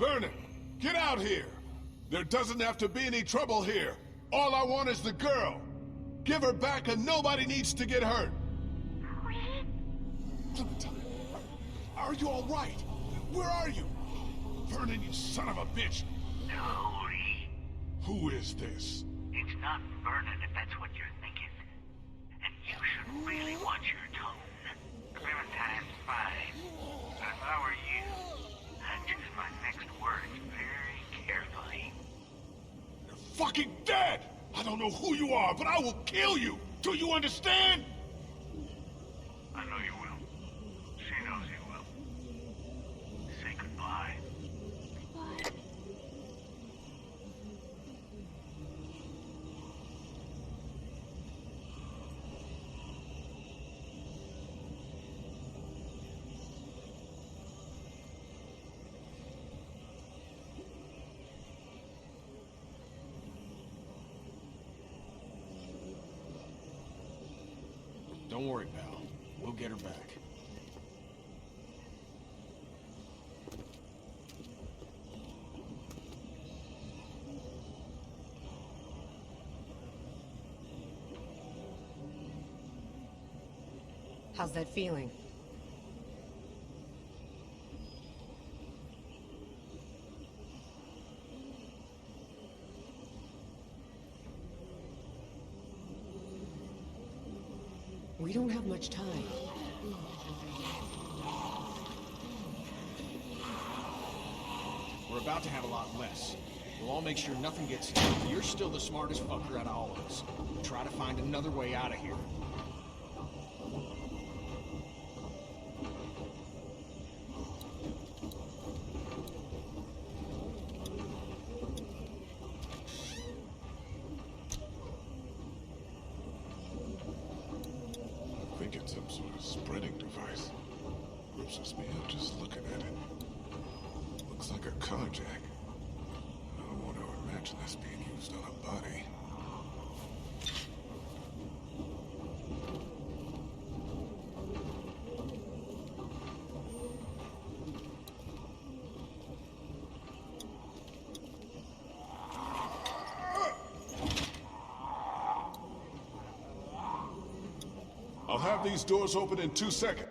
Vernon, get out here! There doesn't have to be any trouble here. All I want is the girl. Give her back and nobody needs to get hurt. Clementine, are you all right? Where are you? Vernon, you son of a bitch. No, Lee. Who is this? It's not Vernon if that's what you're thinking. And you should really watch your tone. Clementine's fine. But if I were you, I'd choose my next words very carefully. You're fucking dead! I don't know who you are, but I will kill you! Do you understand? I know you will. She knows you will. Say goodbye. Goodbye. Don't worry, pal. We'll get her back. How's that feeling? We don't have much time. We're about to have a lot less. We'll all make sure nothing gets hit. You're still the smartest fucker out of all of us. Try to find another way out of here. I think it's some sort of spreading device. Grosses me out just looking at it. Looks like a carjack. I don't want to imagine this being used on a body. I'll have these doors open in 2 seconds.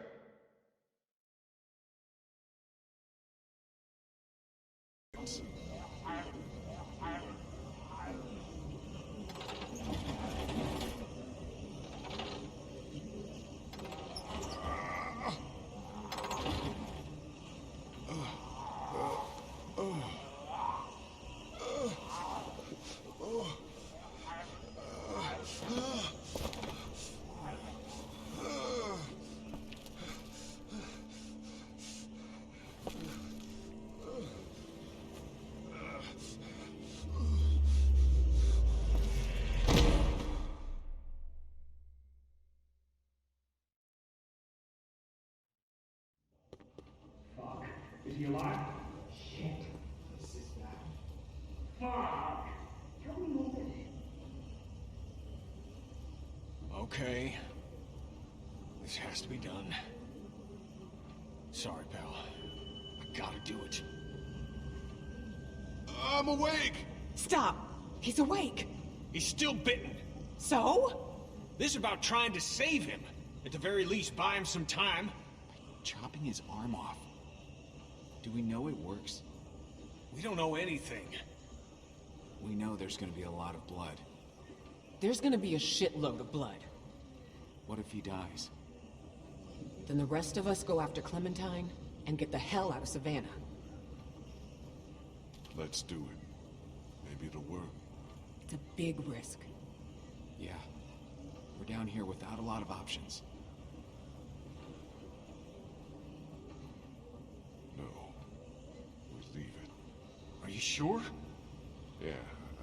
Is he alive? Shit. This is bad. Fuck! Tell me what it is. Okay. This has to be done. Sorry, pal. I gotta do it. I'm awake! Stop! He's awake! He's still bitten. So? This is about trying to save him. At the very least, buy him some time. Chopping his arm off. Do we know it works? We don't know anything. We know there's gonna be a lot of blood. There's gonna be a shitload of blood. What if he dies? Then the rest of us go after Clementine and get the hell out of Savannah. Let's do it. Maybe it'll work. It's a big risk. Yeah. We're down here without a lot of options. No. We leave it. Are you sure? Yeah,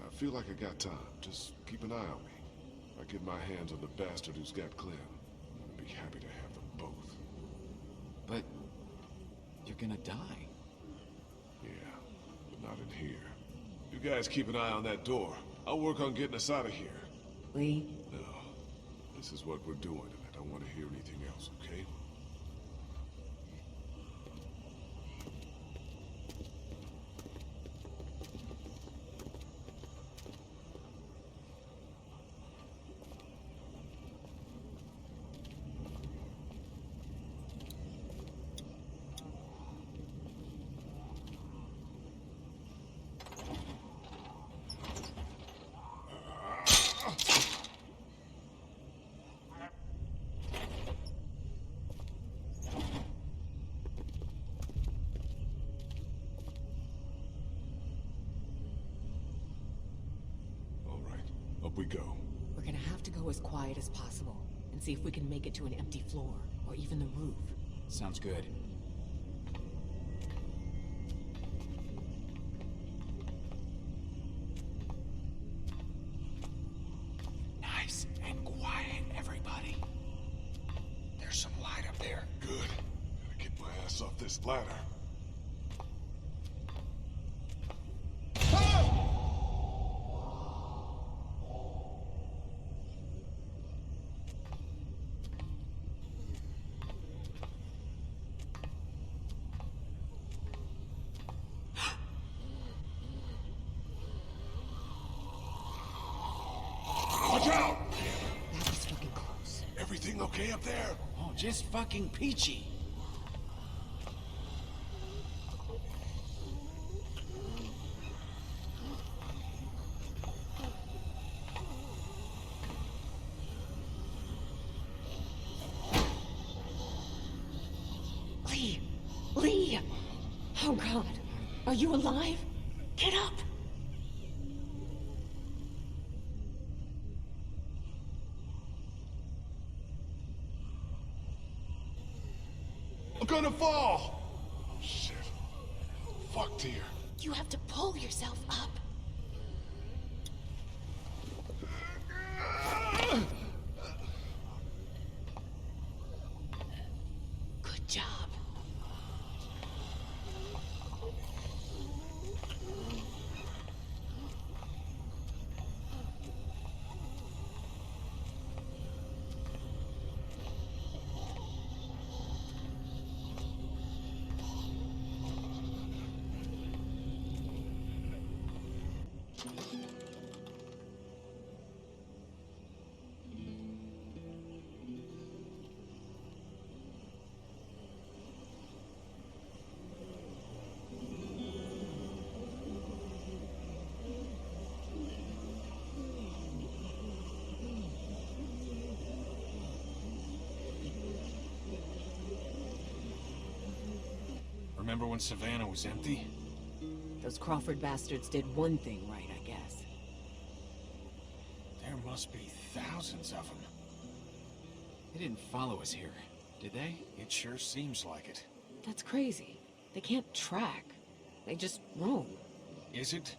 I feel like I got time. Just keep an eye on me. If I get my hands on the bastard who's got Clem, I'd be happy to have them both. But you're gonna die. Yeah, but not in here. You guys keep an eye on that door. I'll work on getting us out of here. Lee? No. This is what we're doing, and I don't want to hear anything else, okay? we go? We're gonna have to go as quiet as possible and see if we can make it to an empty floor or even the roof. Sounds good. Nice and quiet, everybody. There's some light up there. Good. Gotta get my ass off this ladder. Watch out! That was fucking close. Everything okay up there? Oh, just fucking peachy. Lee! Lee! Oh God! Are you alive? Get up! I'm gonna fall! Oh, shit. Fucked here. You have to pull yourself up. Good job. Remember when Savannah was empty? Those Crawford bastards did one thing right, I guess. There must be thousands of them. They didn't follow us here, did they? It sure seems like it. That's crazy. They can't track. They just roam. Is it?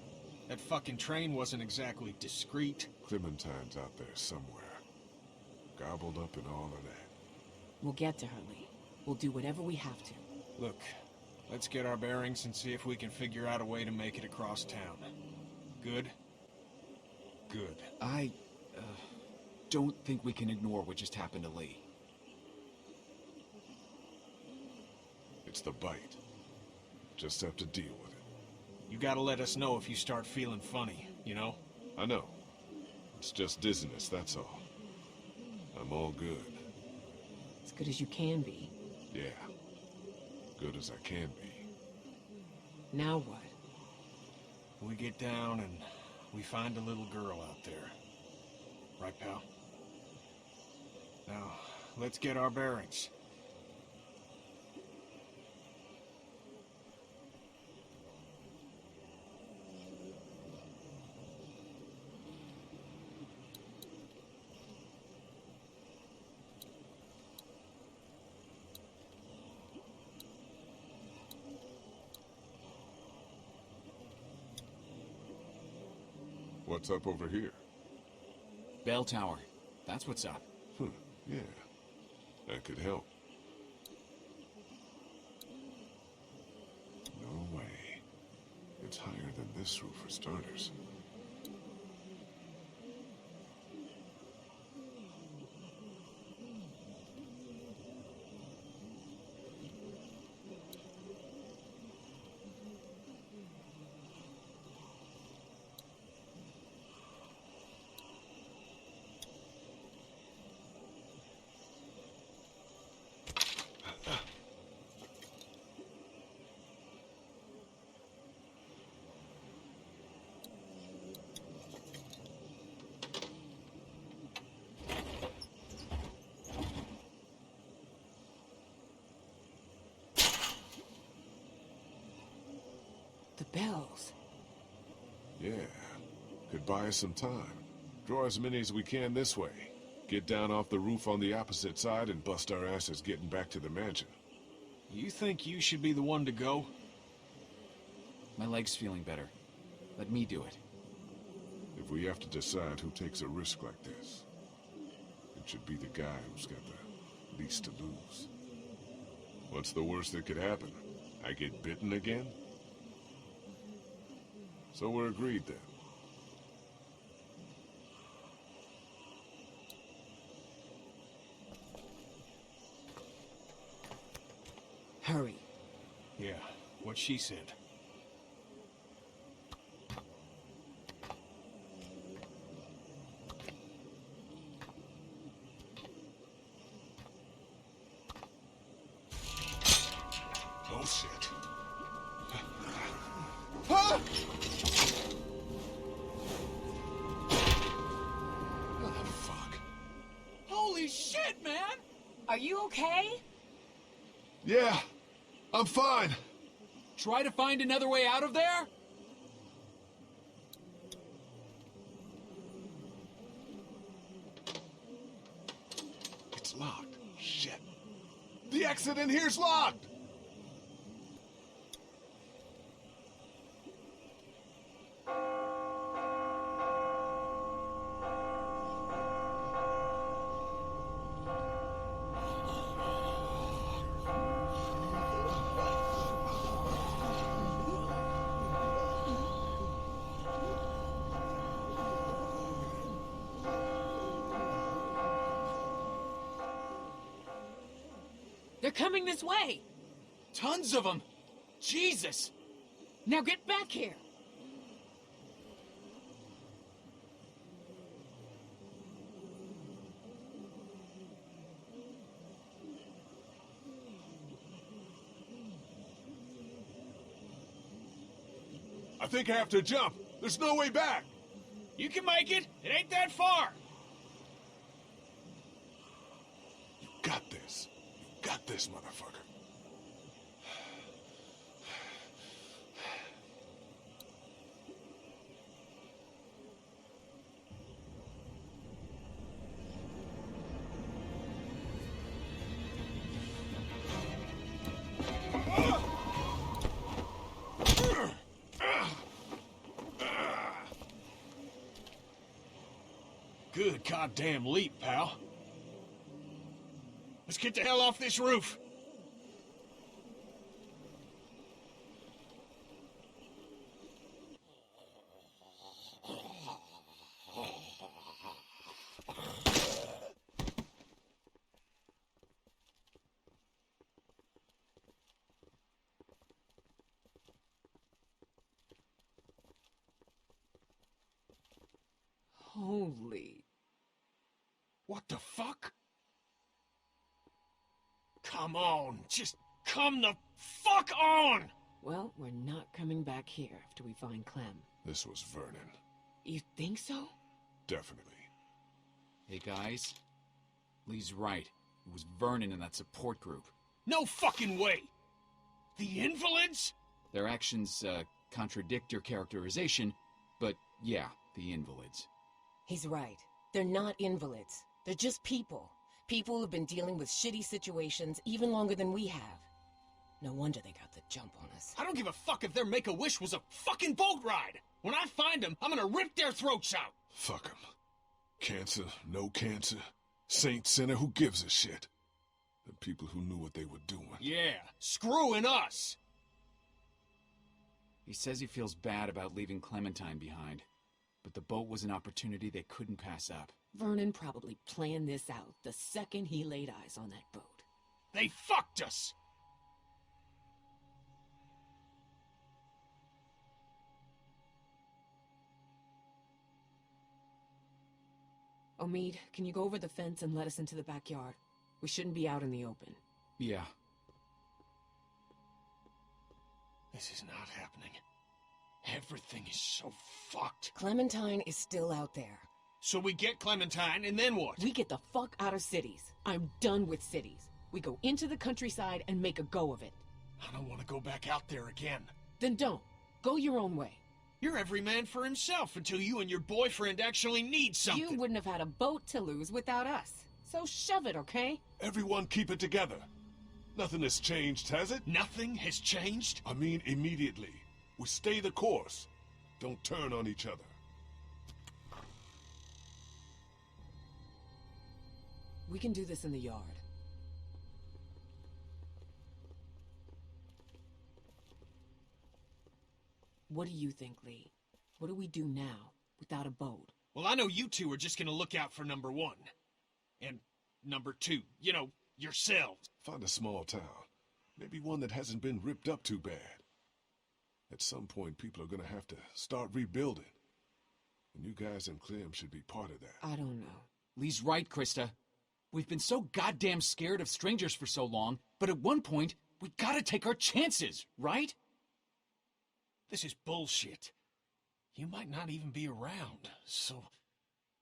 That fucking train wasn't exactly discreet. Clementine's out there somewhere. Gobbled up in all of that. We'll get to her, Lee. We'll do whatever we have to. Look, let's get our bearings and see if we can figure out a way to make it across town. Good? Good. I don't think we can ignore what just happened to Lee. It's the bite. Just have to deal with it. You gotta let us know if you start feeling funny, you know? I know. It's just dizziness, that's all. I'm all good. As good as you can be. Yeah. Good as I can be. Now what? We get down and we find a little girl out there. Right, pal? Now, let's get our bearings. What's up over here? Bell tower. That's what's up. Yeah. That could help. No way. It's higher than this roof for starters. The bells. Yeah. Could buy us some time. Draw as many as we can this way. Get down off the roof on the opposite side and bust our asses getting back to the mansion. You think you should be the one to go? My leg's feeling better. Let me do it. If we have to decide who takes a risk like this, it should be the guy who's got the least to lose. What's the worst that could happen? I get bitten again? So we're agreed then. Hurry. Yeah, what she said. Oh shit. Huh? Oh fuck. Holy shit, man! Are you okay? Yeah, I'm fine. Try to find another way out of there? It's locked. Shit. The exit in here's locked! They're coming this way. Tons of them! Jesus! Now get back here. I think I have to jump. There's no way back. You can make it. It ain't that far. You got this. You got this, motherfucker. Good goddamn leap, pal. Let's get the hell off this roof. Holy. What the fuck? Come on, just come the fuck on! Well, we're not coming back here after we find Clem. This was Vernon. You think so? Definitely. Hey guys, Lee's right. It was Vernon in that support group. No fucking way! The invalids? Their actions, contradict your characterization, but yeah, the invalids. He's right. They're not invalids. They're just people. People who've been dealing with shitty situations even longer than we have. No wonder they got the jump on us. I don't give a fuck if their Make-A-Wish was a fucking boat ride! When I find them, I'm gonna rip their throats out! Fuck 'em. Cancer, no cancer. Saint, sinner, who gives a shit? The people who knew what they were doing. Yeah, screwing us! He says he feels bad about leaving Clementine behind, but the boat was an opportunity they couldn't pass up. Vernon probably planned this out the second he laid eyes on that boat. They fucked us! Omid, can you go over the fence and let us into the backyard? We shouldn't be out in the open. Yeah. This is not happening. Everything is so fucked. Clementine is still out there. So we get Clementine, and then what? We get the fuck out of cities. I'm done with cities. We go into the countryside and make a go of it. I don't want to go back out there again. Then don't. Go your own way. You're every man for himself until you and your boyfriend actually need something. You wouldn't have had a boat to lose without us. So shove it, okay? Everyone keep it together. Nothing has changed, has it? Nothing has changed? I mean, immediately. We stay the course. Don't turn on each other. We can do this in the yard. What do you think, Lee? What do we do now, without a boat? Well, I know you two are just gonna look out for number one. And number two, you know, yourselves. Find a small town. Maybe one that hasn't been ripped up too bad. At some point, people are gonna have to start rebuilding. And you guys and Clem should be part of that. I don't know. Lee's right, Christa. We've been so goddamn scared of strangers for so long, but at one point, we gotta take our chances, right? This is bullshit. You might not even be around, so...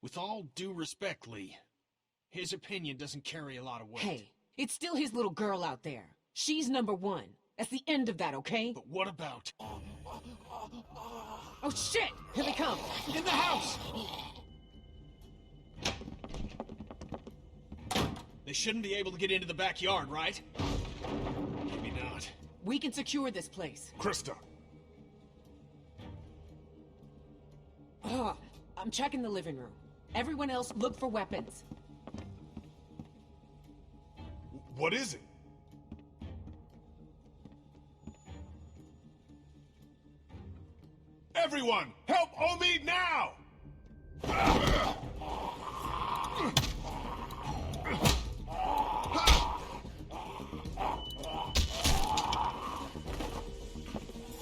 With all due respect, Lee, his opinion doesn't carry a lot of weight. Hey, it's still his little girl out there. She's number one. That's the end of that, okay? But what about... Oh shit! Here they come! In the house! They shouldn't be able to get into the backyard, right? Maybe not. We can secure this place. Christa! I'm checking the living room. Everyone else, look for weapons. What is it? Everyone, help Omid now!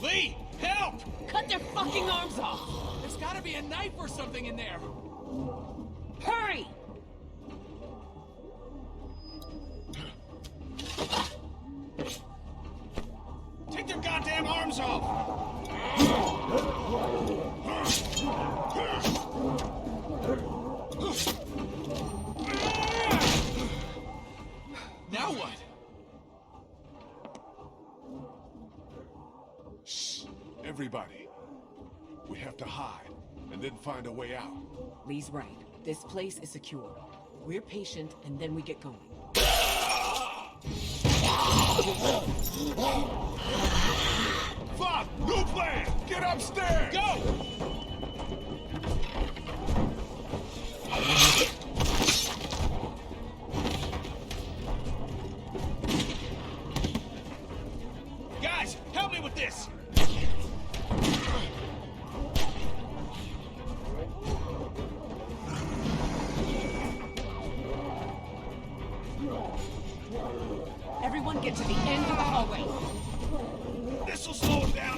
Lee, help! Cut their fucking arms off! There's gotta be a knife or something in there. Hurry! Take their goddamn arms off! Now what? Shh, everybody. We have to hide, and then find a way out. Lee's right. This place is secure. We're patient, and then we get going. Fuck! New plan! Get upstairs! Go! Guys, help me with this! Everyone get to the end of the hallway. This'll slow them down.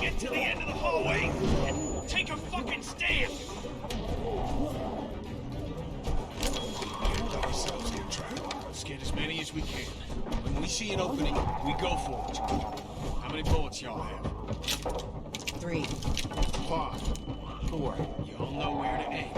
Get to the end of the hallway and take a fucking stand. Let ourselves get trapped. Let's get as many as we can. When we see an opening, we go for it. How many bullets y'all have? 3. 5. 4. Y'all know where to aim.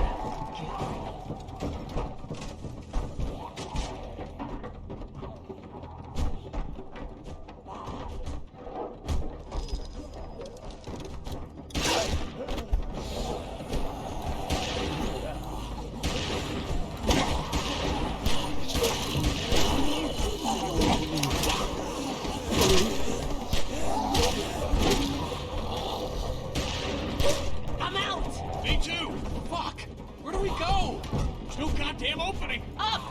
I'm out! Me too! Fuck! Where do we go? There's no goddamn opening! Up!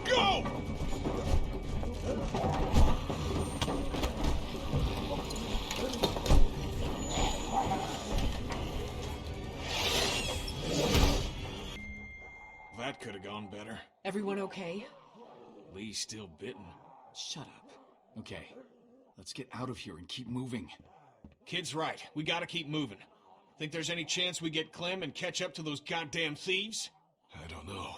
Go! That could have gone better. Everyone okay? Lee's still bitten. Shut up. Okay, let's get out of here and keep moving. Kid's right. We gotta keep moving. Think there's any chance we get Clem and catch up to those goddamn thieves? I don't know.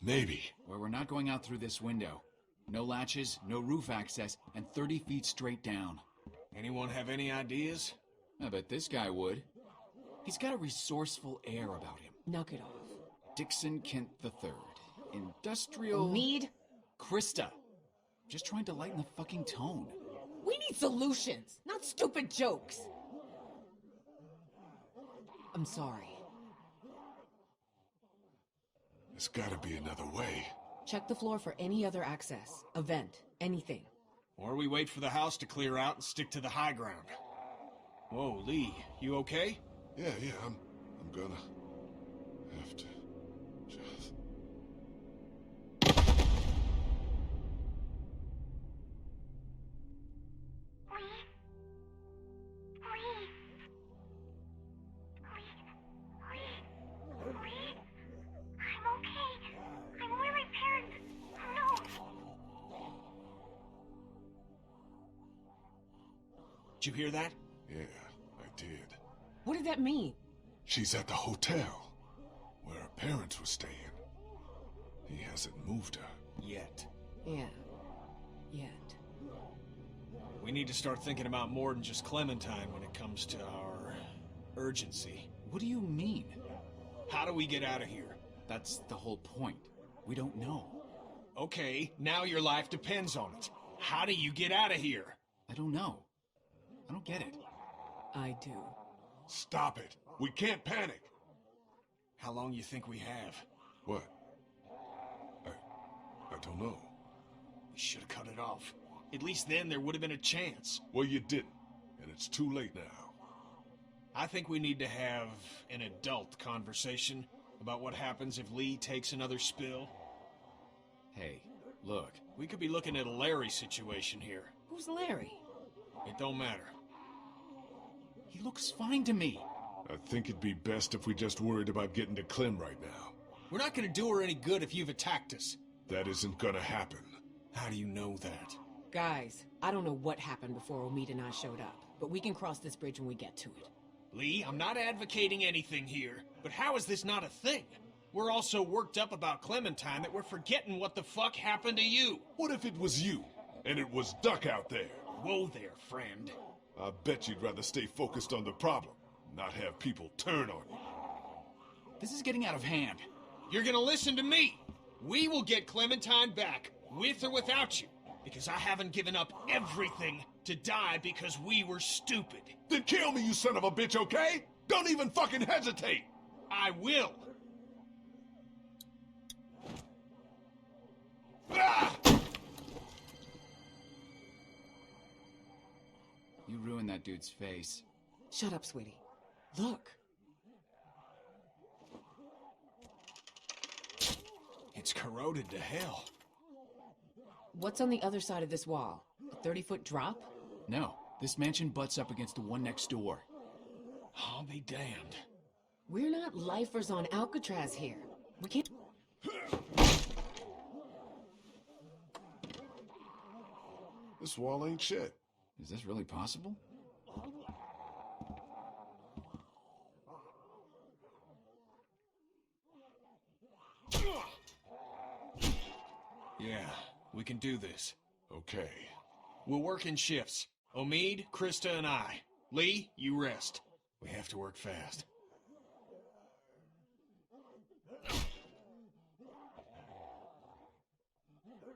Maybe. Where we're not going out through this window. No latches, no roof access, and 30 feet straight down. Anyone have any ideas? I bet this guy would. He's got a resourceful air about him. Knock it off. Dixon Kent III. Industrial... Omid? Christa. Just trying to lighten the fucking tone. We need solutions, not stupid jokes. I'm sorry. There's gotta be another way. Check the floor for any other access, a vent, anything. Or we wait for the house to clear out and stick to the high ground. Whoa, Lee, you okay? Yeah, I'm gonna have to just... I'm okay. I'm where my parents. No. Did you hear that? Yeah, I did. What did that mean? She's at the hotel, where her parents were staying. He hasn't moved her. Yet. Yeah. Yet. We need to start thinking about more than just Clementine when it comes to our urgency. What do you mean? How do we get out of here? That's the whole point. We don't know. Okay, now your life depends on it. How do you get out of here? I don't know. I don't get it. I do. Stop it. We can't panic. How long you think we have? What? I don't know. We should have cut it off. At least then there would have been a chance. Well, you didn't, and it's too late now. I think we need to have an adult conversation about what happens if Lee takes another spill. Hey, look. We could be looking at a Larry situation here. Who's Larry? It don't matter. He looks fine to me. I think it'd be best if we just worried about getting to Clem right now. We're not gonna do her any good if you've attacked us. That isn't gonna happen. How do you know that? Guys, I don't know what happened before Omid and I showed up, but we can cross this bridge when we get to it. Lee, I'm not advocating anything here, but how is this not a thing? We're all so worked up about Clementine that we're forgetting what the fuck happened to you. What if it was you, and it was Duck out there? Whoa there, friend. I bet you'd rather stay focused on the problem, not have people turn on you. This is getting out of hand. You're gonna listen to me. We will get Clementine back, with or without you, because I haven't given up everything to die because we were stupid. Then kill me, you son of a bitch, okay? Don't even fucking hesitate! I will. Ah! You ruined that dude's face. Shut up, sweetie. Look. It's corroded to hell. What's on the other side of this wall? A 30-foot drop? No, this mansion butts up against the one next door. I'll be damned. We're not lifers on Alcatraz here. We can't... This wall ain't shit. Is this really possible? Yeah, we can do this. Okay. We'll work in shifts. Omid, Christa, and I. Lee, you rest. We have to work fast.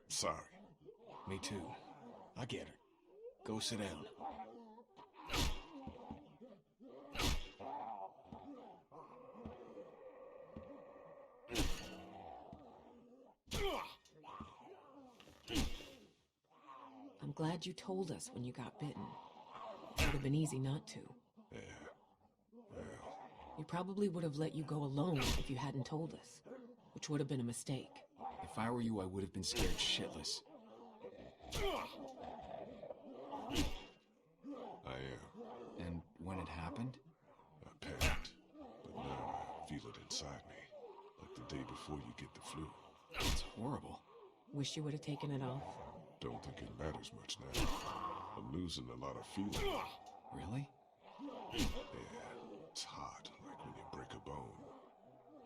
Sorry. Me too. I get it. Go sit down. I'm glad you told us when you got bitten. It would have been easy not to. Yeah. Well, We probably would have let you go alone if you hadn't told us, which would have been a mistake. If I were you, I would have been scared shitless. I am. And when it happened? I panicked. But now I feel it inside me. Like the day before you get the flu. It's horrible. Wish you would have taken it off. Don't think it matters much now. I'm losing a lot of feeling. Really? Yeah, it's hot, like when you break a bone.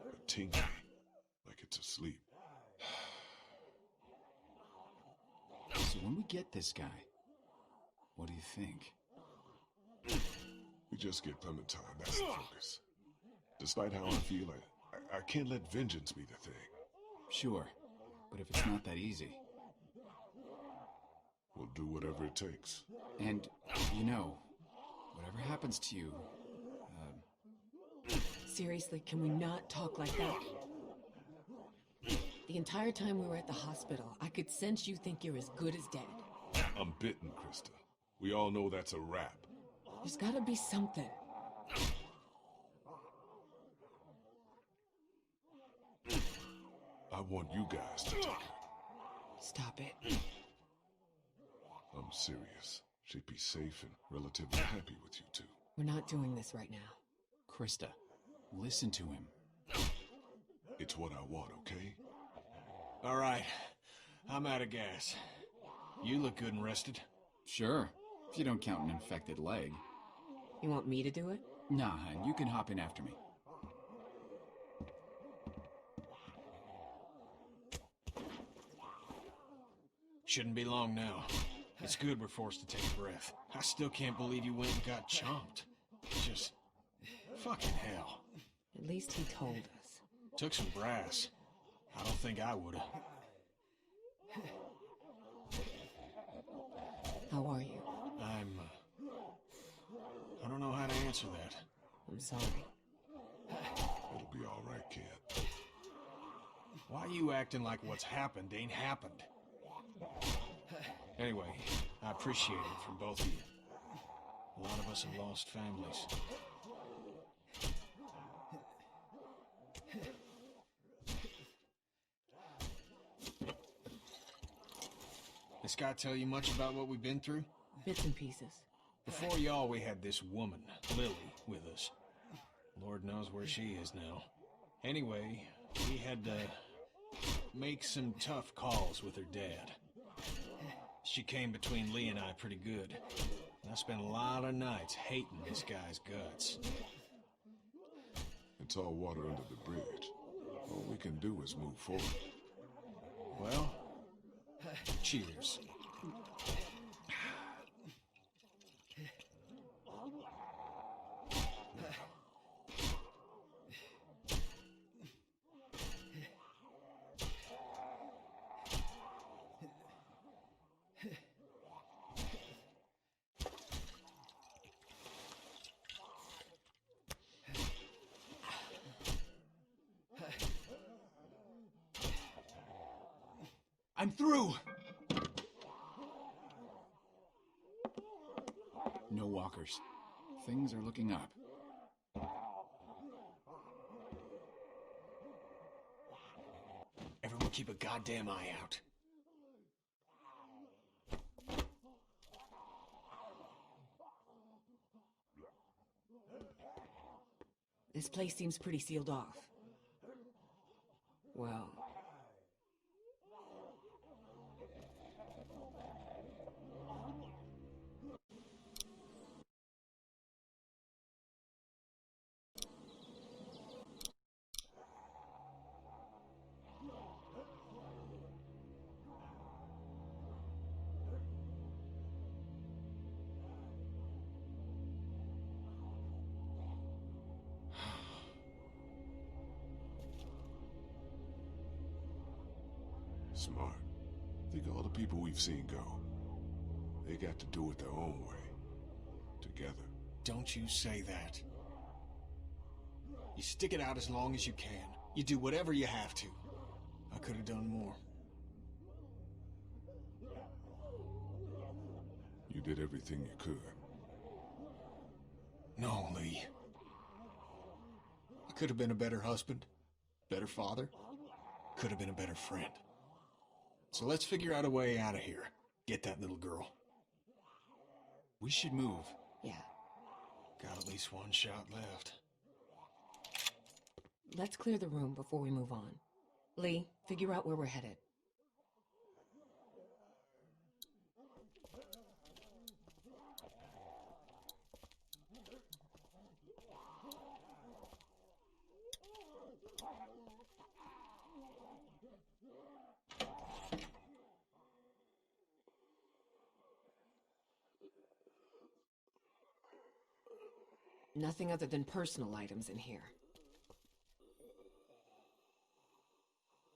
But tingly, like it's asleep. So when we get this guy, what do you think? We just get Clementine, that's the focus. Despite how I feel, I can't let vengeance be the thing. Sure, but if it's not that easy... We'll do whatever it takes. And, you know, whatever happens to you, Seriously, can we not talk like that? The entire time we were at the hospital, I could sense you think you're as good as dead. I'm bitten, Christa. We all know that's a wrap. There's gotta be something. I want you guys to take her. Stop it. I'm serious. She'd be safe and relatively happy with you two. We're not doing this right now. Christa, listen to him. It's what I want, okay? All right. I'm out of gas. You look good and rested. Sure, if you don't count an infected leg. You want me to do it? Nah, hun, you can hop in after me. Shouldn't be long now. It's good we're forced to take a breath. I still can't believe you went and got chomped. Just... fucking hell. At least he told us. Took some brass. I don't think I would've. How are you? I don't know how to answer that. I'm sorry. It'll be all right, kid. Why are you acting like what's happened ain't happened? Anyway, I appreciate it from both of you. A lot of us have lost families. This guy tell you much about what we've been through? Bits and pieces. Before y'all, we had this woman, Lily, with us. Lord knows where she is now. Anyway, we had to make some tough calls with her dad. She came between Lee and I pretty good. And I spent a lot of nights hating this guy's guts. It's all water under the bridge. All we can do is move forward. Well, cheers. I'm through! No walkers. Things are looking up. Everyone keep a goddamn eye out. This place seems pretty sealed off. Well... Smart. Think of all the people we've seen go. They got to do it their own way. Together. Don't you say that. You stick it out as long as you can. You do whatever you have to. I could have done more. You did everything you could. No, Lee. I could have been a better husband, better father, could have been a better friend. So let's figure out a way out of here. Get that little girl. We should move. yeah. Got at least one shot left. Let's clear the room before we move on. Lee, figure out where we're headed. Nothing other than personal items in here.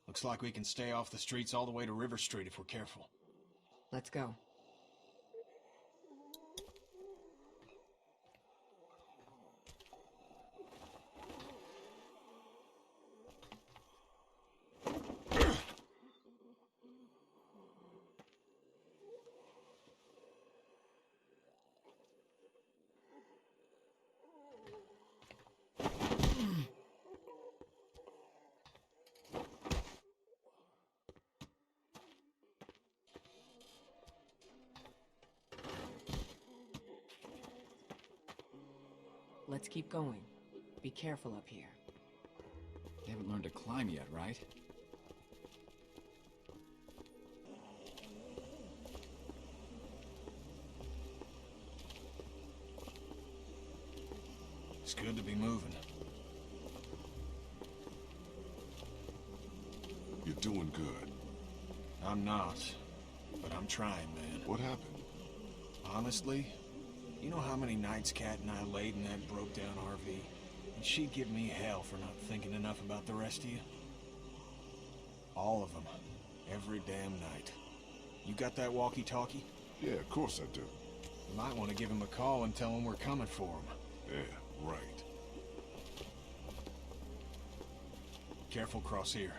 Looks like we can stay off the streets all the way to River Street if we're careful. Let's go. Let's keep going. Be careful up here. They haven't learned to climb yet, right? It's good to be moving. You're doing good. I'm not, but I'm trying, man. What happened? Honestly, you know how many nights Kat and I laid in that broke-down RV? And she'd give me hell for not thinking enough about the rest of you. All of them. Every damn night. You got that walkie-talkie? Yeah, of course I do. You might want to give him a call and tell him we're coming for him. Yeah, right. Careful cross here.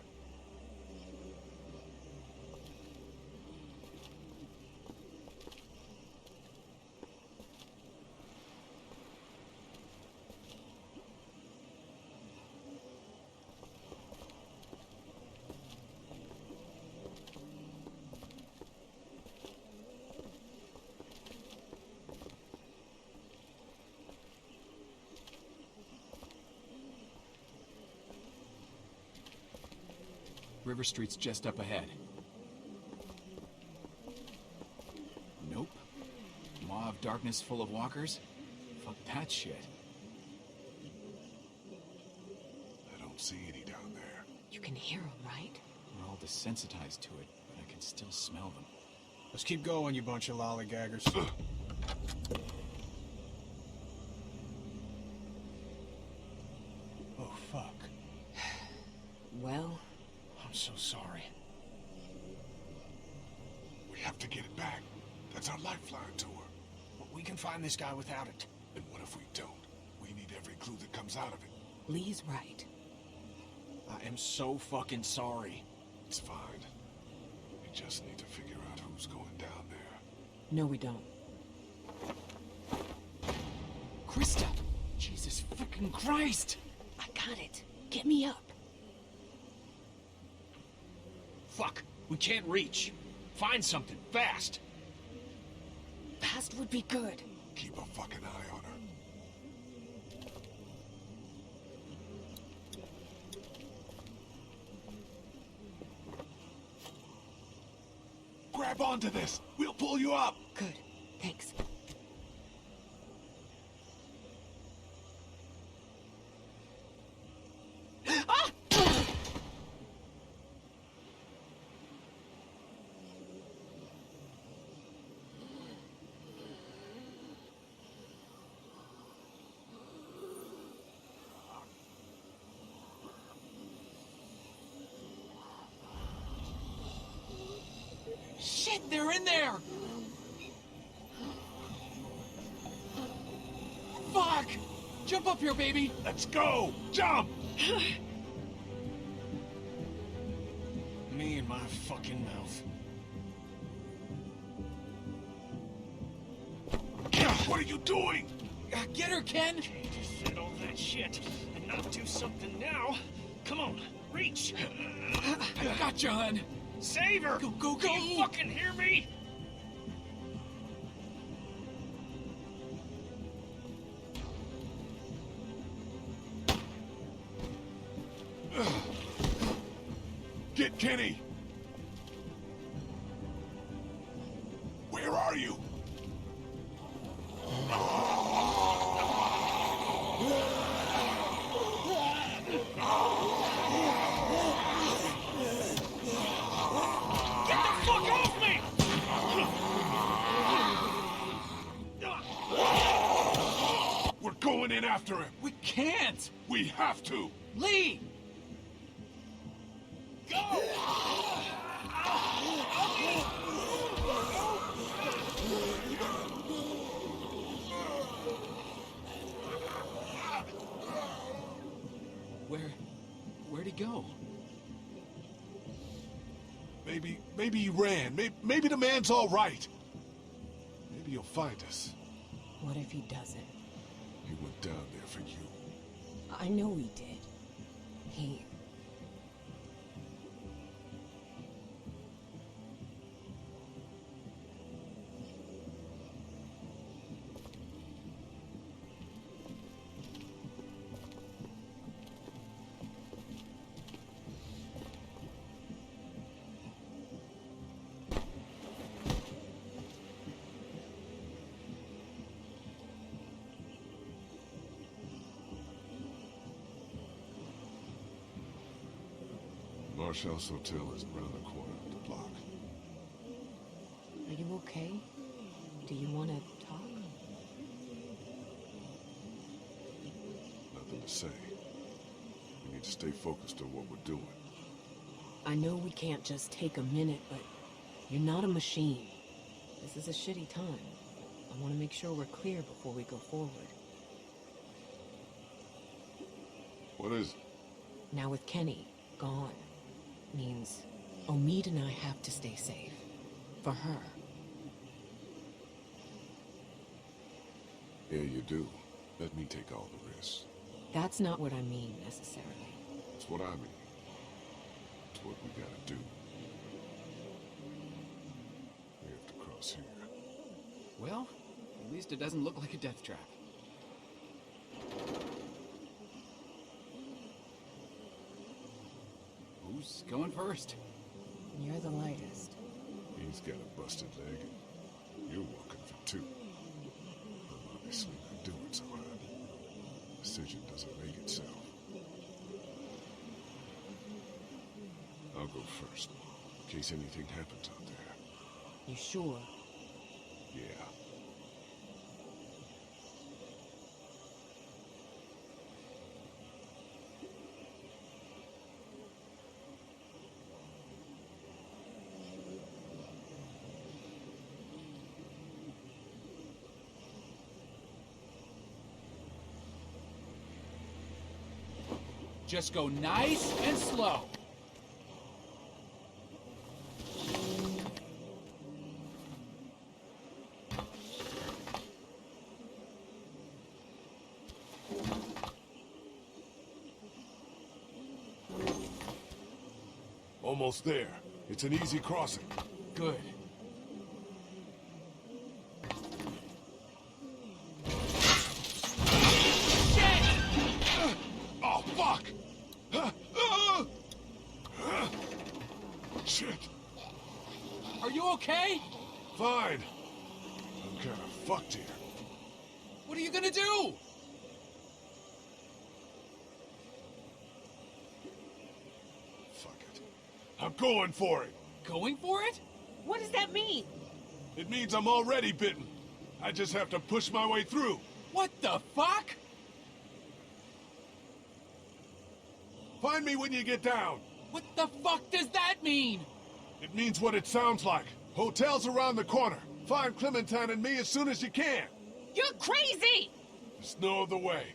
River Street's just up ahead. Nope. Maw of darkness full of walkers? Fuck that shit. I don't see any down there. You can hear them, right? We're all desensitized to it, but I can still smell them. Let's keep going, you bunch of lollygaggers. Oh, fuck. Well, I'm so sorry. We have to get it back. That's our lifeline to her. But we can find this guy without it. And what if we don't? We need every clue that comes out of it. Lee's right. I am so fucking sorry. It's fine. We just need to figure out who's going down there. No, we don't. Christa! Jesus fucking Christ! I got it. Get me up. Fuck, we can't reach. Find something, fast. Fast would be good. Keep a fucking eye on her. Grab onto this. We'll pull you up. Good. Thanks. Shit, they're in there! Fuck! Jump up here, baby! Let's go. Jump. Me and my fucking mouth. What are you doing? Get her, Ken! Just said all that shit and not do something now. Come on, reach. I got you, hun! Save her! Go, go, Do go! you fucking hear me? Get Kenny. Where are you? Get the fuck off me! We're going in after him. We can't! We have to. Lee! Where'd he go? Maybe he ran. Maybe the man's all right. Maybe he'll find us. What if he doesn't? He went down there for you. I know he did. He... Marsh House Hotel is around the corner of the block. Are you okay? Do you want to talk? Nothing to say. We need to stay focused on what we're doing. I know we can't just take a minute, but you're not a machine. This is a shitty time. I want to make sure we're clear before we go forward. What is it? Now with Kenny gone, means Omid and I have to stay safe. For her. Yeah, you do. Let me take all the risks. That's not what I mean, necessarily. That's what I mean. It's what we gotta do. We have to cross here. Well, at least it doesn't look like a death trap. Who's going first? You're the lightest. He's got a busted leg, and you're walking for two. I'm obviously not doing so hard. Decision doesn't make itself. I'll go first, in case anything happens out there. You sure? Yeah. Just go nice and slow. Almost there. It's an easy crossing. Good. Oh, fuck! Shit. Are you okay? Fine. I'm kinda fucked here. What are you gonna do? Fuck it. I'm going for it. Going for it? What does that mean? It means I'm already bitten. I just have to push my way through. What the fuck? Find me when you get down. What the fuck does that mean? It means what it sounds like. Hotel's around the corner. Find Clementine and me as soon as you can. You're crazy! There's no other way.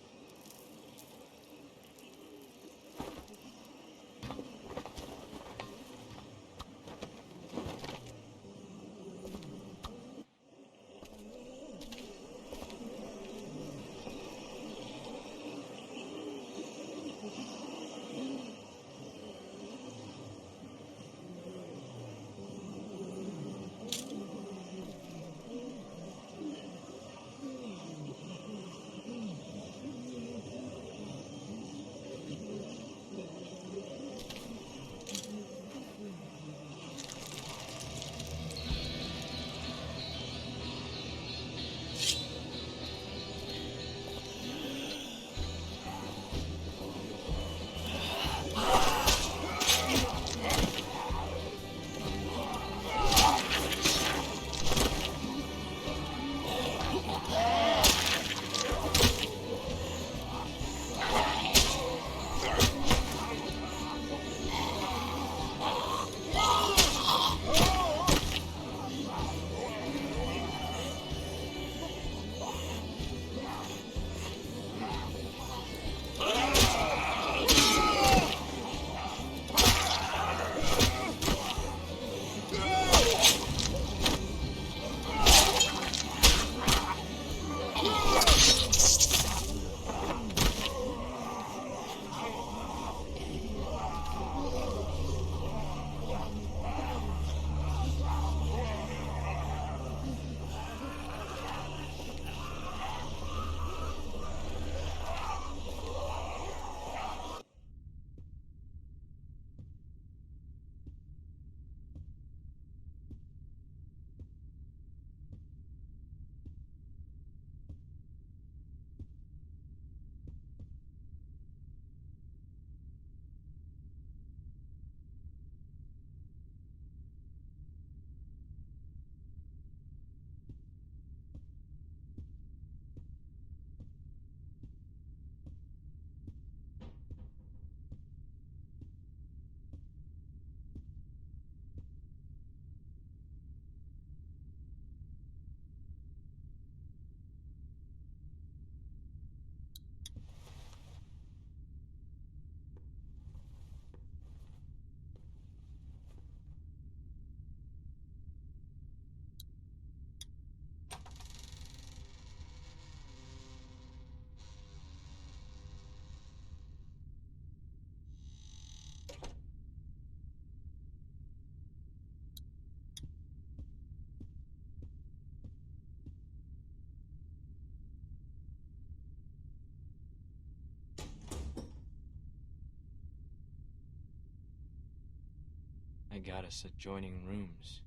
I got us adjoining rooms.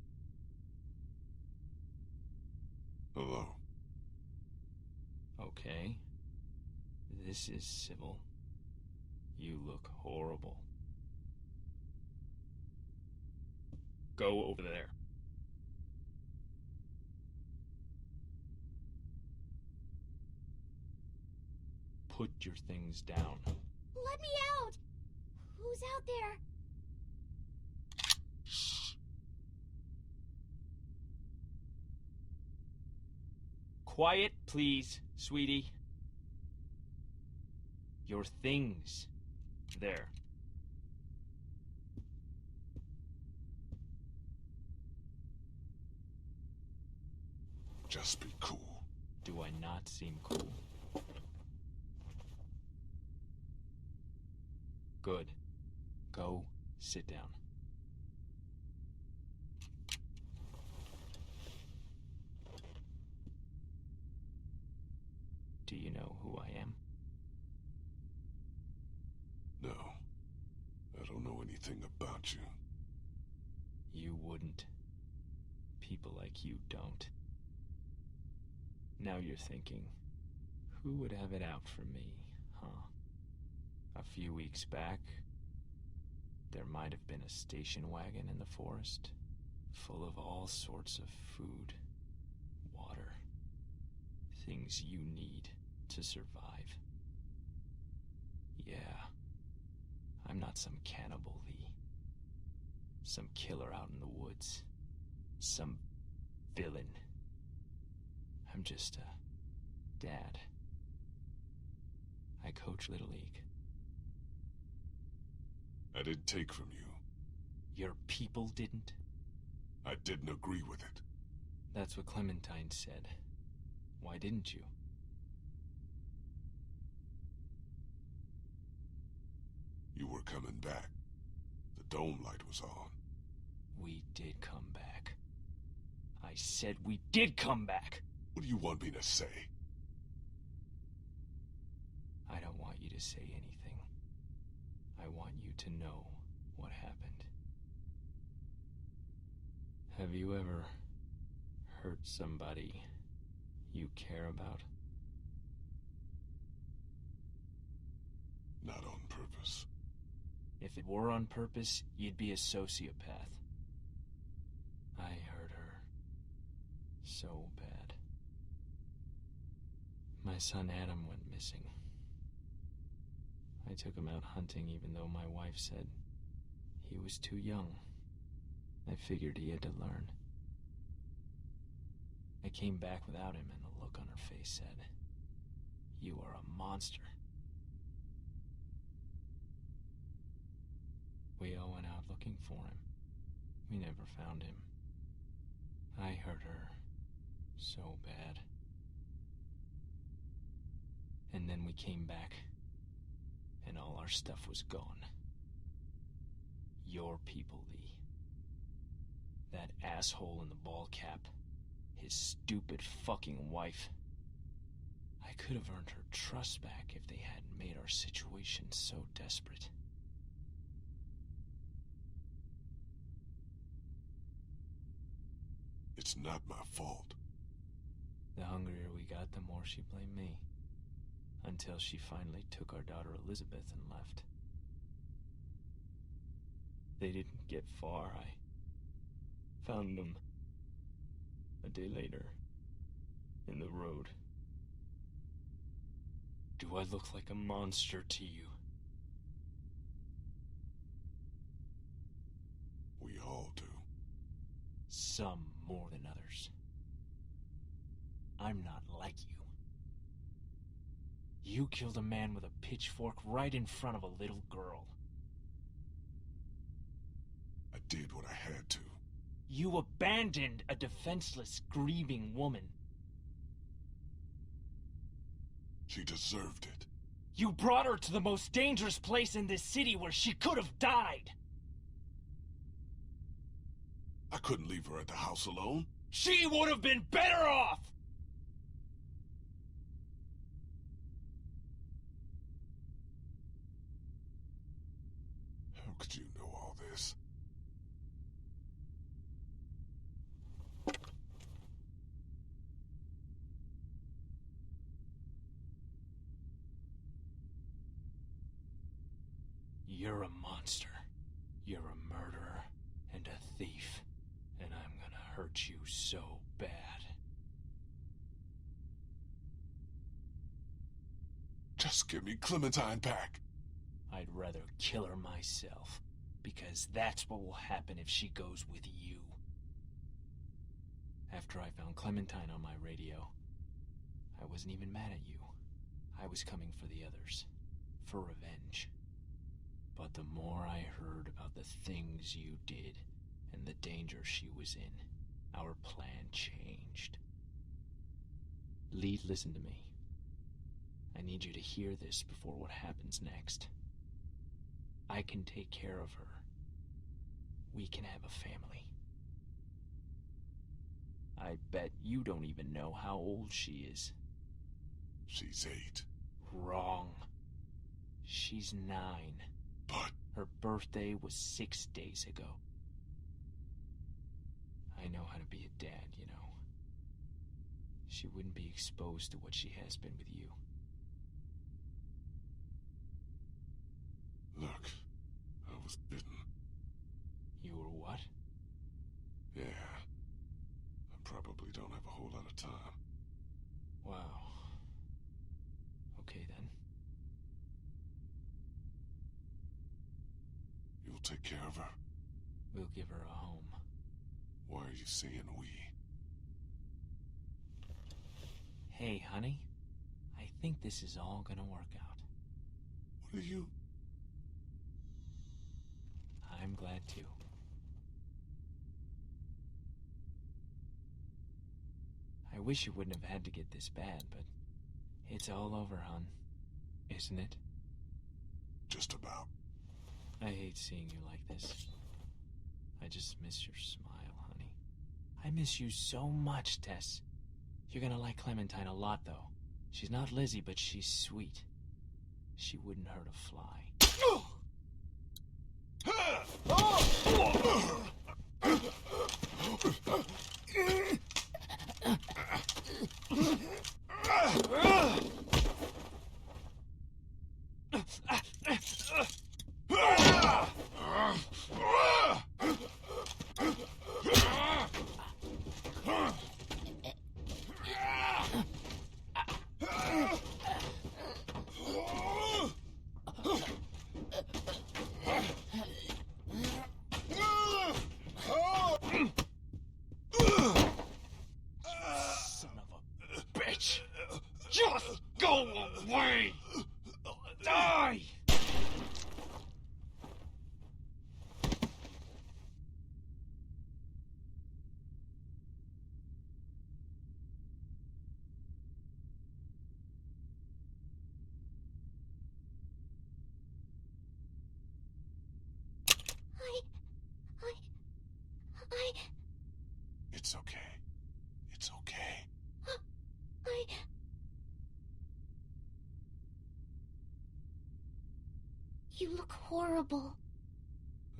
Hello. Okay. This is civil. You look horrible. Go over there. Put your things down. Let me out! Who's out there? Quiet, please, sweetie. Your things. There. Just be cool. Do I not seem cool? Good. Go sit down. Do you know who I am? No. I don't know anything about you. You wouldn't. People like you don't. Now you're thinking, who would have it out for me, huh? A few weeks back, there might have been a station wagon in the forest, full of all sorts of food, water, things you need to survive. Yeah, I'm not some cannibal, Lee. Some killer out in the woods. Some villain. I'm just a dad. I coach Little League. I didn't take from you. Your people didn't? I didn't agree with it. That's what Clementine said. Why didn't you? You were coming back. The dome light was on. We did come back. I said we did come back! What do you want me to say? I don't want you to say anything. I want you to know what happened. Have you ever hurt somebody you care about? Not on purpose. If it were on purpose, you'd be a sociopath. I hurt her so bad. My son Adam went missing. I took him out hunting even though my wife said he was too young. I figured he had to learn. I came back without him and the look on her face said, "You are a monster." We all went out looking for him. We never found him. I hurt her so bad. And then we came back, and all our stuff was gone. Your people, Lee. That asshole in the ball cap. His stupid fucking wife. I could have earned her trust back if they hadn't made our situation so desperate. It's not my fault. The hungrier we got, the more she blamed me. Until she finally took our daughter Elizabeth and left. They didn't get far. I found them a day later in the road. Do I look like a monster to you? We all do. Some more than others. I'm not like you. You killed a man with a pitchfork right in front of a little girl. I did what I had to. You abandoned a defenseless, grieving woman. She deserved it. You brought her to the most dangerous place in this city where she could have died. I couldn't leave her at the house alone. She would have been better off! How could you know all this? you're a monster. You're a murderer and a thief. And I'm gonna hurt you so bad. Just give me Clementine back. I'd rather kill her myself, because that's what will happen if she goes with you. After I found Clementine on my radio, I wasn't even mad at you. I was coming for the others, for revenge. But the more I heard about the things you did and the danger she was in, our plan changed. Lee, listen to me. I need you to hear this before what happens next. I can take care of her. We can have a family. I bet you don't even know how old she is. She's 8. Wrong. She's 9. But Her birthday was 6 days ago. I know how to be a dad, you know. She wouldn't be exposed to what she has been with you. look, I was bitten. You were what? Yeah. I probably don't have a whole lot of time. Wow. Okay then. You'll take care of her? We'll give her a home. Why are you saying we? Hey, honey. I think this is all gonna work out. What are you? I'm glad too. I wish it wouldn't have had to get this bad, but it's all over, hon. Isn't it? Just about. I hate seeing you like this. I just miss your smile, honey. I miss you so much, Tess. You're gonna like Clementine a lot, though. She's not Lizzie, but she's sweet. She wouldn't hurt a fly. Son of a bitch! Just go away! Die! It's okay. It's okay. You look horrible.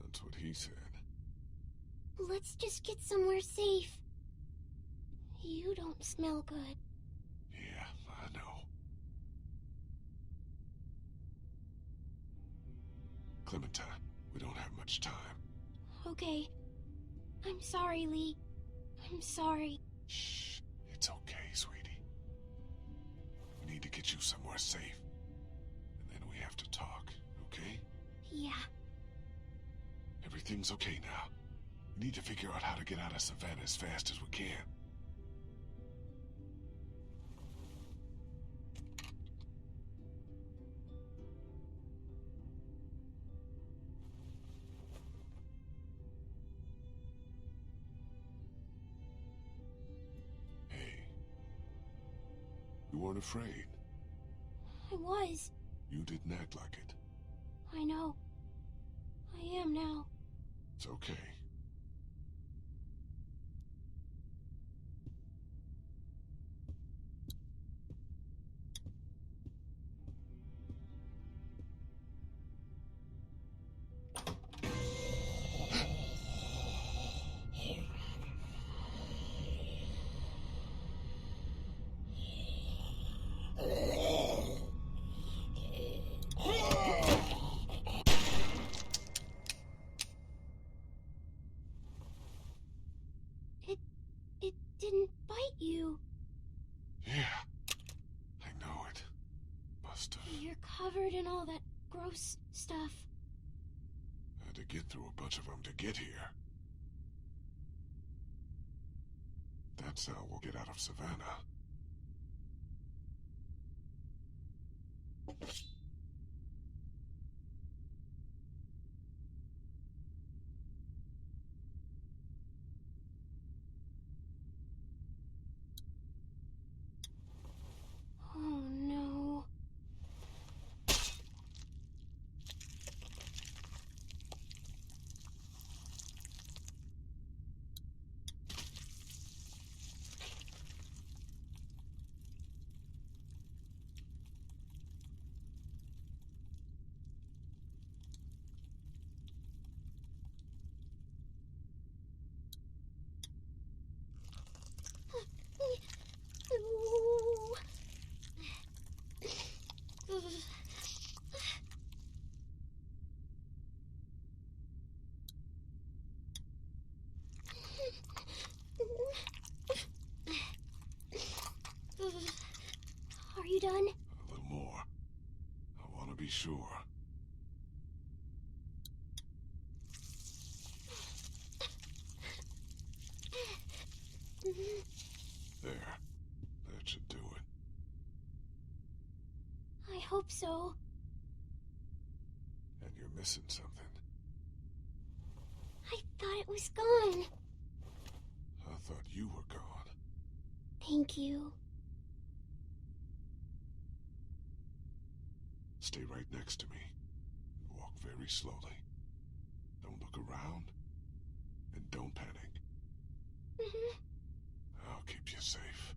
That's what he said. Let's just get somewhere safe. You don't smell good. Yeah, I know. Clementine, we don't have much time. Okay. I'm sorry, Lee. I'm sorry. Shh. It's okay, sweetie. We need to get you somewhere safe. And then we have to talk, okay? Yeah. Everything's okay now. We need to figure out how to get out of Savannah as fast as we can. Hey. You weren't afraid. I was. You didn't act like it. I know. I am now. It's okay. must have You're covered in all that gross stuff. had to get through a bunch of them to get here. That's how we'll get out of Savannah. Oh no. Are you done? A little more. I want to be sure. There. That should do it. I hope so. And you're missing something. I thought it was gone. I thought you were gone. Thank you. Stay right next to me. Walk very slowly. Don't look around. And don't panic. I'll keep you safe.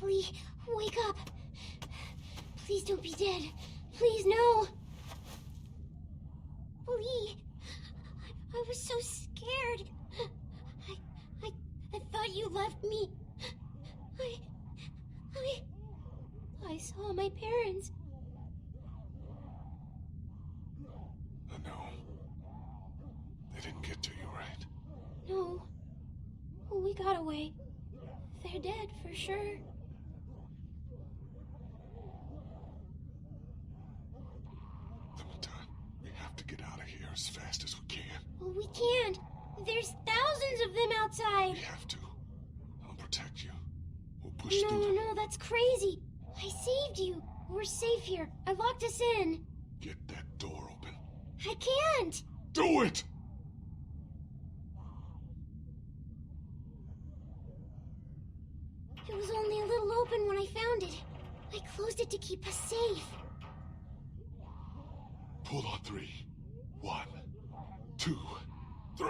Flea, wake up! Please don't be dead. Please, no! Flea! I was so scared. I thought you left me. I saw my parents. I know. They didn't get to you, right? No. We got away. They're dead for sure. Clementine, we have to get out of here as fast as we can. Well, we can't. There's thousands of them outside. We have to. I'll protect you. We'll push No, through. no, that's crazy. I saved you. We're safe here. I locked us in. Get that door open. I can't. Do it! It was only a little open when I found it. I closed it to keep us safe. Pull on 3. 1, 2, 3!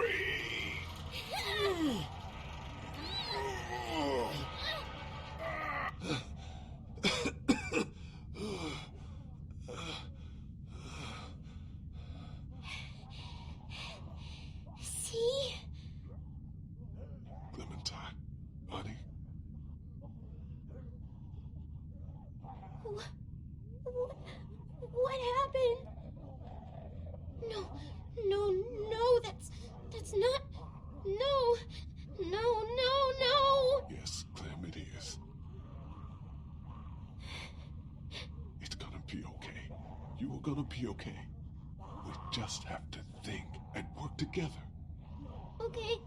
just have to think and work together. Okay.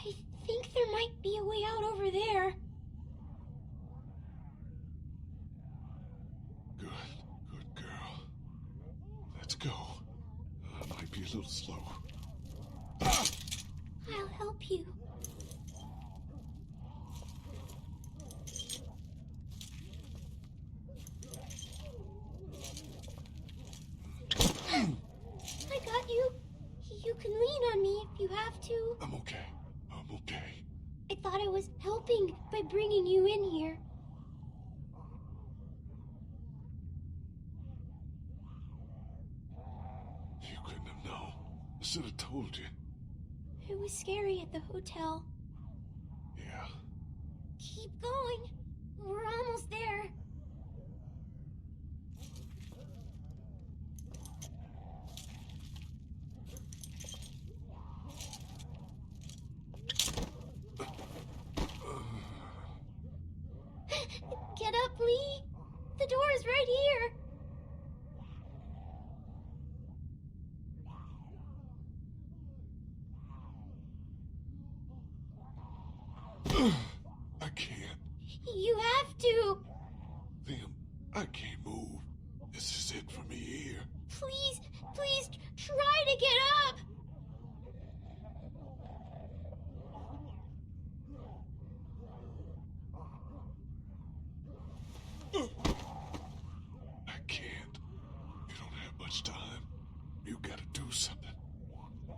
I think there might be a way out over there. Good girl. Let's go. I might be a little slow. I'll help you. I got you. You can lean on me if you have to. I'm okay. I'm okay. I thought I was helping by bringing you in here. You couldn't have known. I should have told you. It was scary at the hotel. Yeah. Keep going. We're almost there. Get up, Lee. The door is right here. I can't. You have to. Liam, I can't move. This is it for me here. Please, please try to get up. I can't. You don't have much time. You gotta do something.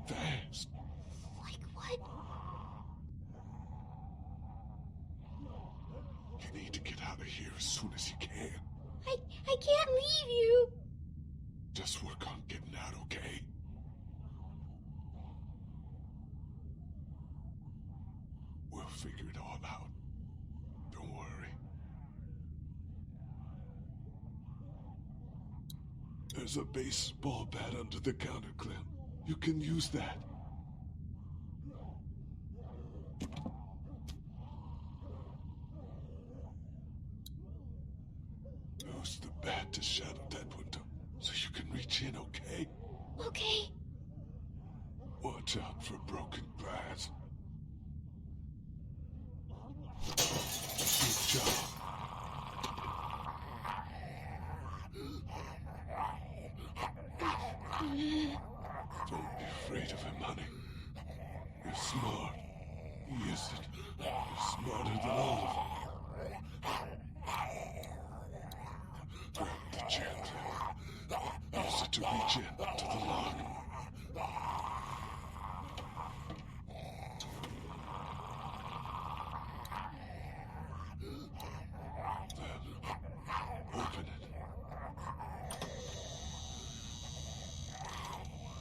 Fast. Like what? You need to get out of here as soon as you can. I can't leave you. Just work on getting out, okay? We'll figure it all out. Don't worry. There's a baseball bat under the counter, Clem. You can use that. Use the bat to shadow that window so you can reach in, okay? Okay. Watch out for broken glass. Good job. Don't be afraid of him, honey. You're smart. He isn't. You're smarter than all of them. Grab the chair, Clem. Use it to reach in to the lock. Then, open it.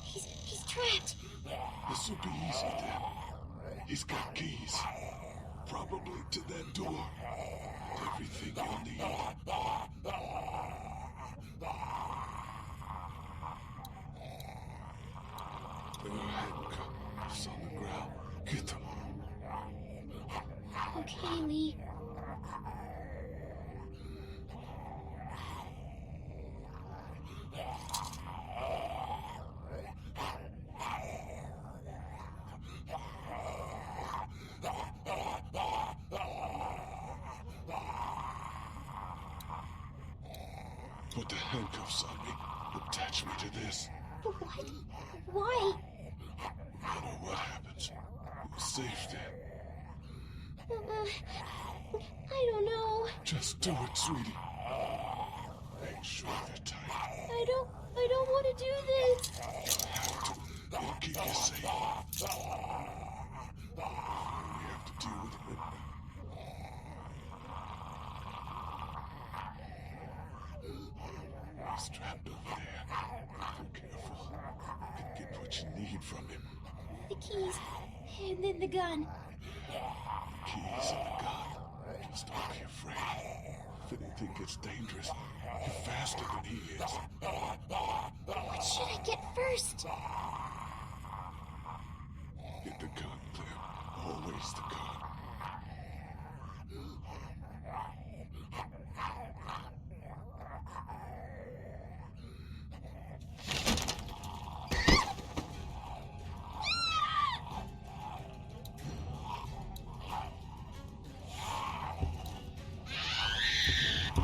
He's trapped. This will be easy then. He's got keys. Probably to that door. Everything you'll need. There are handcuffs on the ground. Get them. Okay, Lee. Put the handcuffs on me. Attach me to this. What? Why? No matter what happens, you're safe then. I don't know. Just do it, sweetie. Make sure they're tight. I don't want to do this. It'll keep you safe. We have to deal with him. He's trapped over there. Be careful. You can get what you need from him. The keys, and then the gun. The keys and the gun. Just don't be afraid. If anything gets dangerous, you're faster than he is. What should I get first? Get the gun, Clem.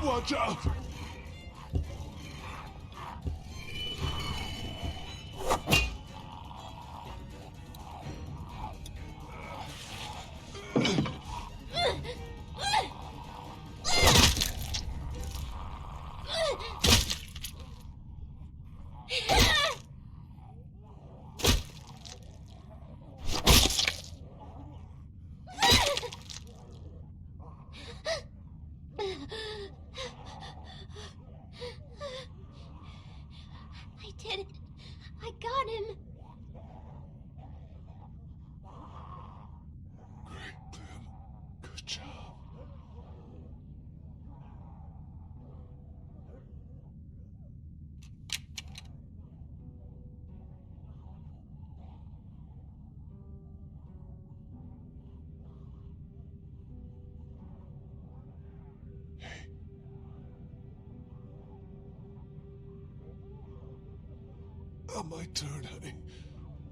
Watch out! I did it. I got him. Great, Clem. Good job. Hey. I might turn, honey.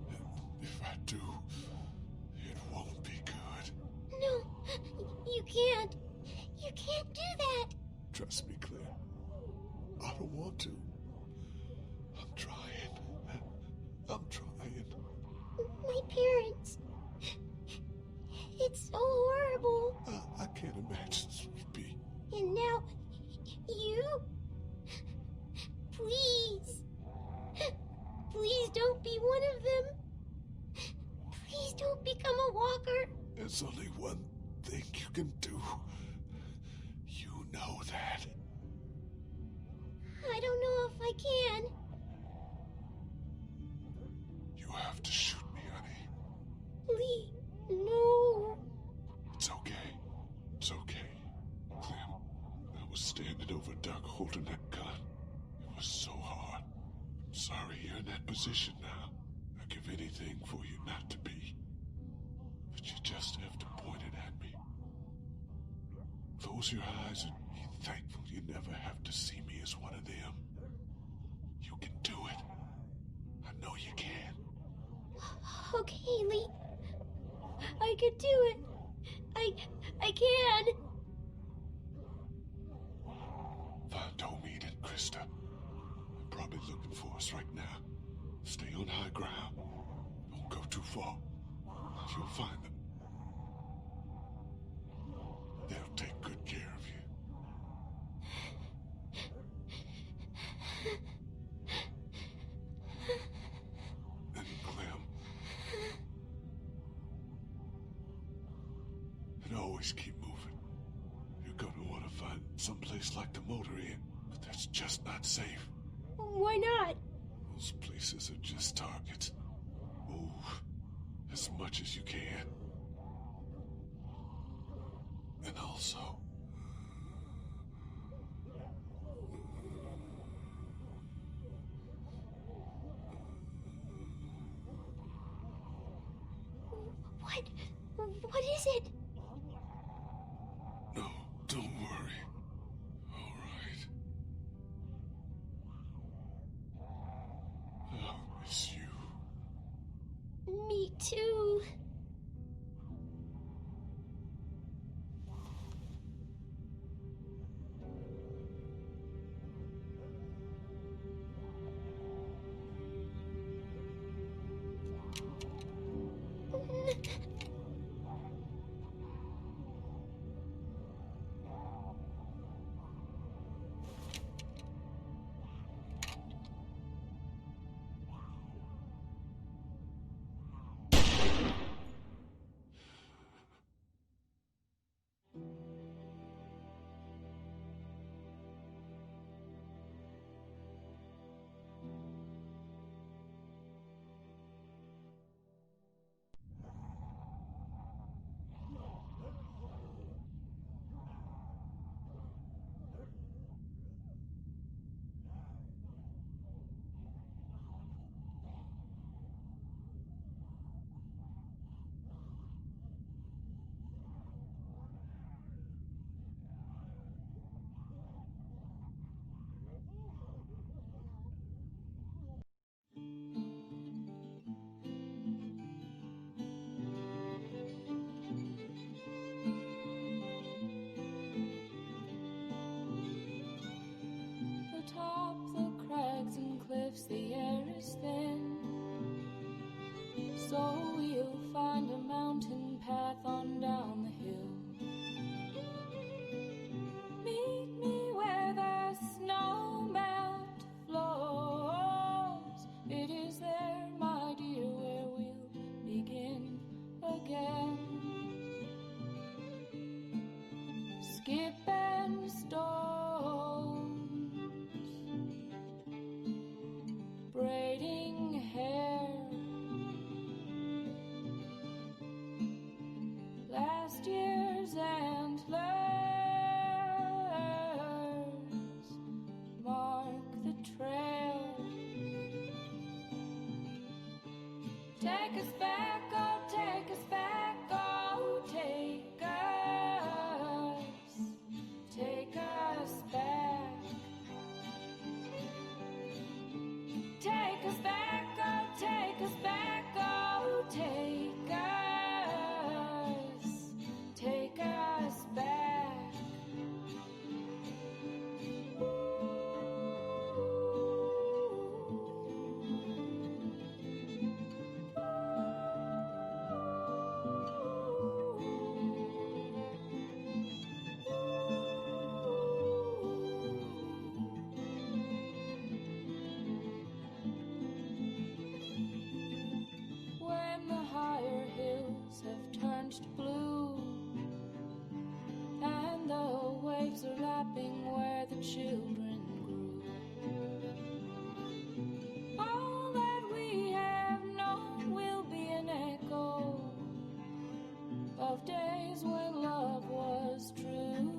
And if I do, it won't be good. No, you can't. You can't do that. Trust me, Claire. I don't want to. I'm trying. I'm trying. My parents. It's so horrible. I can't imagine, sweetie. And now, you? Please. Please don't be one of them. Please don't become a walker. There's only one thing you can do. You know that. I don't know if I can. You have to shoot me, honey. Lee, no. It's okay. It's okay. Clem, I was standing over Doug holding that gun. It was so hard. I'm sorry you're in that position now. I'd give anything for you not to be. But you just have to point it at me. Close your eyes and be thankful you never have to see me as one of them. You can do it. I know you can. Okay, Lee. I can do it. I can. Find Omid and Christa. They're probably looking for us right now. Stay on high ground. Don't go too far. You'll find them. They'll take good care of you. And Clem. And always keep moving. You're gonna want to find someplace like the motor inn, but that's just not safe. Why not? Those places are just targets. Move as much as you can. And also, What is it? no, don't worry. All right. I'll miss you. Me too. So we'll find a mountain path on down the hill. Meet me where the snow melt flows. It is there, my dear, where we'll begin again. Skip and stones, braiding hair. Last year's antlers mark the trail. Take us back, oh, take us back, oh, take us back. Take us back, oh, take us back, oh, take us back. When the higher hills have turned to blue and the waves are lapping where the children grew, all that we have known will be an echo of days when love was true.